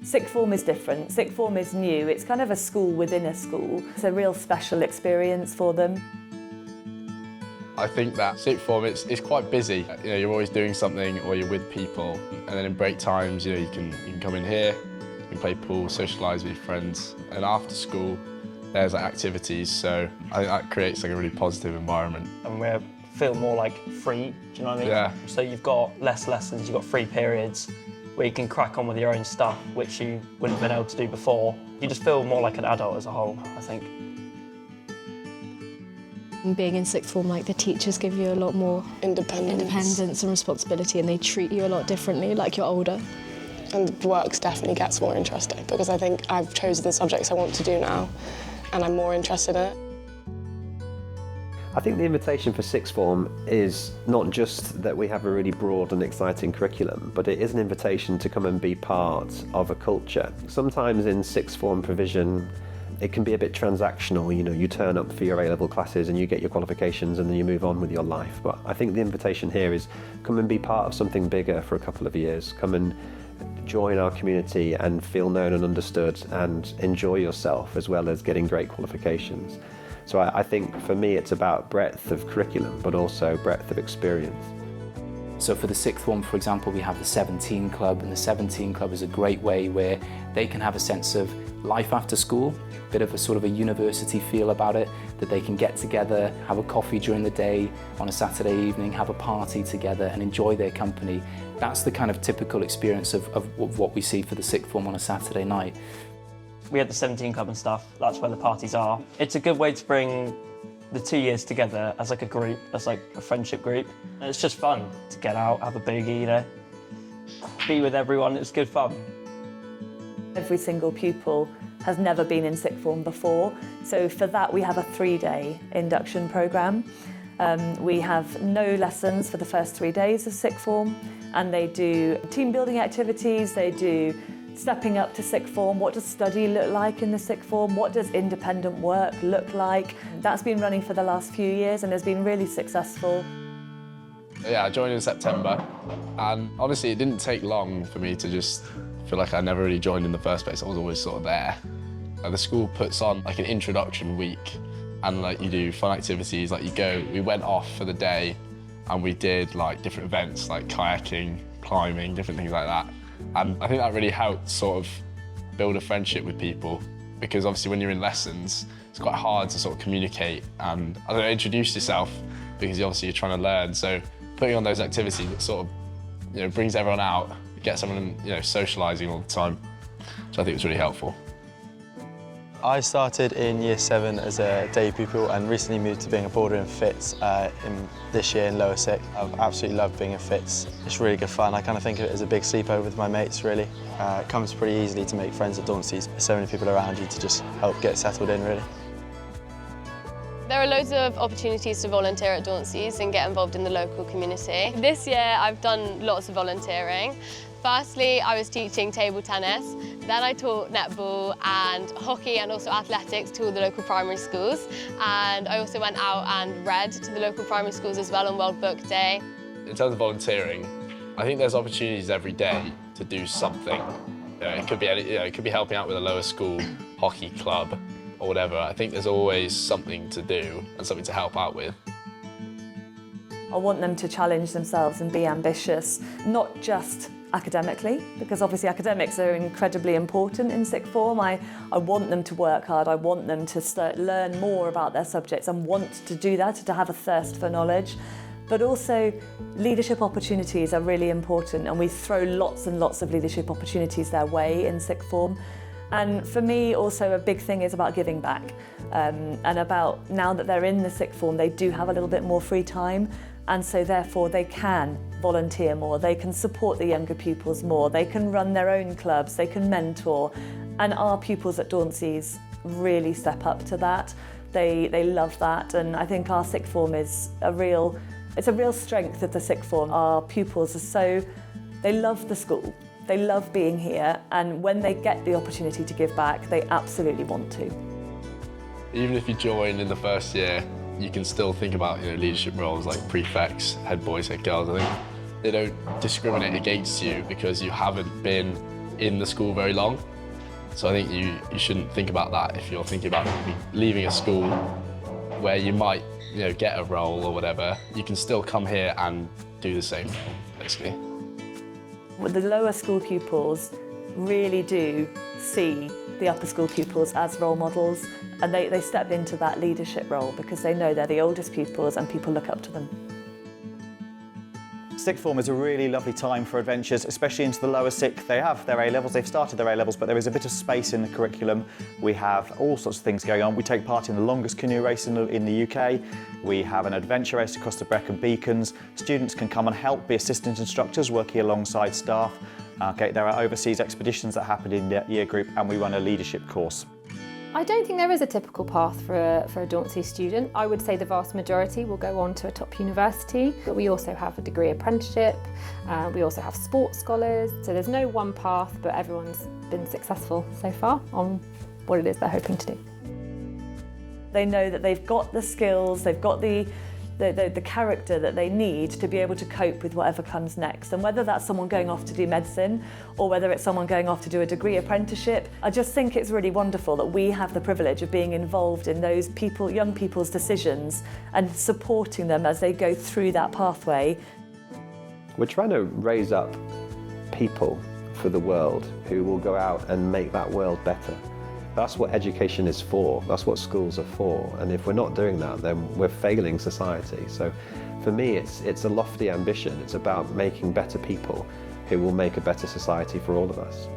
Sixth form is different. Sixth form is new. It's kind of a school within a school. It's a real special experience for them. I think that sixth form, it's quite busy. You know, you're always doing something or you're with people. And then in break times, you know, you can come in here, you can play pool, socialise with your friends. And after school, there's like activities. So I think that creates like a really positive environment. And we feel more like free, do you know what I mean? Yeah. So you've got less lessons, you've got free periods where you can crack on with your own stuff, which you wouldn't have been able to do before. You just feel more like an adult as a whole, I think. Being in sixth form, like the teachers give you a lot more independence and responsibility, and they treat you a lot differently, like you're older. And the work definitely gets more interesting because I think I've chosen the subjects I want to do now and I'm more interested in it. I think the invitation for sixth form is not just that we have a really broad and exciting curriculum, but it is an invitation to come and be part of a culture. Sometimes in sixth form provision, it can be a bit transactional. You know, you turn up for your A-level classes and you get your qualifications and then you move on with your life. But I think the invitation here is come and be part of something bigger for a couple of years. Come and join our community and feel known and understood and enjoy yourself as well as getting great qualifications. So I think for me it's about breadth of curriculum but also breadth of experience. So for the sixth form, for example, we have the 17 Club, and the 17 Club is a great way where they can have a sense of life after school, a bit of a sort of a university feel about it, that they can get together, have a coffee during the day, on a Saturday evening, have a party together and enjoy their company. That's the kind of typical experience of what we see for the sixth form on a Saturday night. We had the 17 Club and stuff, that's where the parties are. It's a good way to bring the 2 years together as like a group, as like a friendship group. And it's just fun to get out, have a boogie, you know, be with everyone, it's good fun. Every single pupil has never been in sixth form before, so for that we have a 3-day induction programme. We have no lessons for the first 3 days of sixth form, and they do team building activities, they do stepping up to sixth form, what does study look like in the sixth form, what does independent work look like. That's been running for the last few years and has been really successful. Yeah, I joined in September, and honestly it didn't take long for me to just feel like I never really joined in the first place. I was always sort of there. The school puts on like an introduction week, and like you do fun activities, like we went off for the day and we did like different events like kayaking, climbing, different things like that. And I think that really helped sort of build a friendship with people, because obviously when you're in lessons, it's quite hard to sort of communicate and, I don't know, introduce yourself, because obviously you're trying to learn. So putting on those activities that sort of, you know, brings everyone out, gets everyone, you know, socialising all the time. So I think it was really helpful. I started in Year 7 as a day pupil and recently moved to being a boarder in FITS this year in Lower Sixth. I've absolutely loved being in FITS. It's really good fun. I kind of think of it as a big sleepover with my mates, really. It comes pretty easily to make friends at Dauntsey. There's so many people around you to just help get settled in, really. There are loads of opportunities to volunteer at Dauntsey's and get involved in the local community. This year I've done lots of volunteering. Firstly, I was teaching table tennis, then I taught netball and hockey and also athletics to all the local primary schools. And I also went out and read to the local primary schools as well on World Book Day. In terms of volunteering, I think there's opportunities every day to do something. You know, it could be it could be helping out with a lower school hockey club or whatever. I think there's always something to do and something to help out with. I want them to challenge themselves and be ambitious, not just academically, because obviously academics are incredibly important in sixth form. I want them to work hard, I want them to learn more about their subjects and want to do that, to have a thirst for knowledge. But also leadership opportunities are really important, and we throw lots and lots of leadership opportunities their way in sixth form. And for me also a big thing is about giving back, and about now that they're in the sixth form they do have a little bit more free time, and so therefore they can volunteer more, they can support the younger pupils more, they can run their own clubs, they can mentor, and our pupils at Dauntsey's really step up to that. They love that, and I think our sixth form is a real strength of the sixth form. Our pupils they love the school, they love being here, and when they get the opportunity to give back, they absolutely want to. Even if you join in the first year, you can still think about, you know, leadership roles like prefects, head boys, head girls. I think they don't discriminate against you because you haven't been in the school very long. So I think you shouldn't think about that if you're thinking about leaving a school where you might get a role or whatever. You can still come here and do the same, basically. The lower school pupils really do see the upper school pupils as role models, and they step into that leadership role because they know they're the oldest pupils and people look up to them. Sixth form is a really lovely time for adventures, especially into the lower sixth. They have their A-levels, they've started their A-levels, but there is a bit of space in the curriculum. We have all sorts of things going on. We take part in the longest canoe race in the UK. We have an adventure race across the Brecon Beacons. Students can come and help, be assistant instructors working alongside staff. There are overseas expeditions that happen in the year group, and we run a leadership course. I don't think there is a typical path for a Dauntsey student. I would say the vast majority will go on to a top university, but we also have a degree apprenticeship, we also have sports scholars, so there's no one path, but everyone's been successful so far on what it is they're hoping to do. They know that they've got the skills, they've got the character that they need to be able to cope with whatever comes next. And whether that's someone going off to do medicine or whether it's someone going off to do a degree apprenticeship, I just think it's really wonderful that we have the privilege of being involved in those young people's decisions and supporting them as they go through that pathway. We're trying to raise up people for the world who will go out and make that world better. That's what education is for, that's what schools are for, and if we're not doing that, then we're failing society. So for me, it's a lofty ambition. It's about making better people who will make a better society for all of us.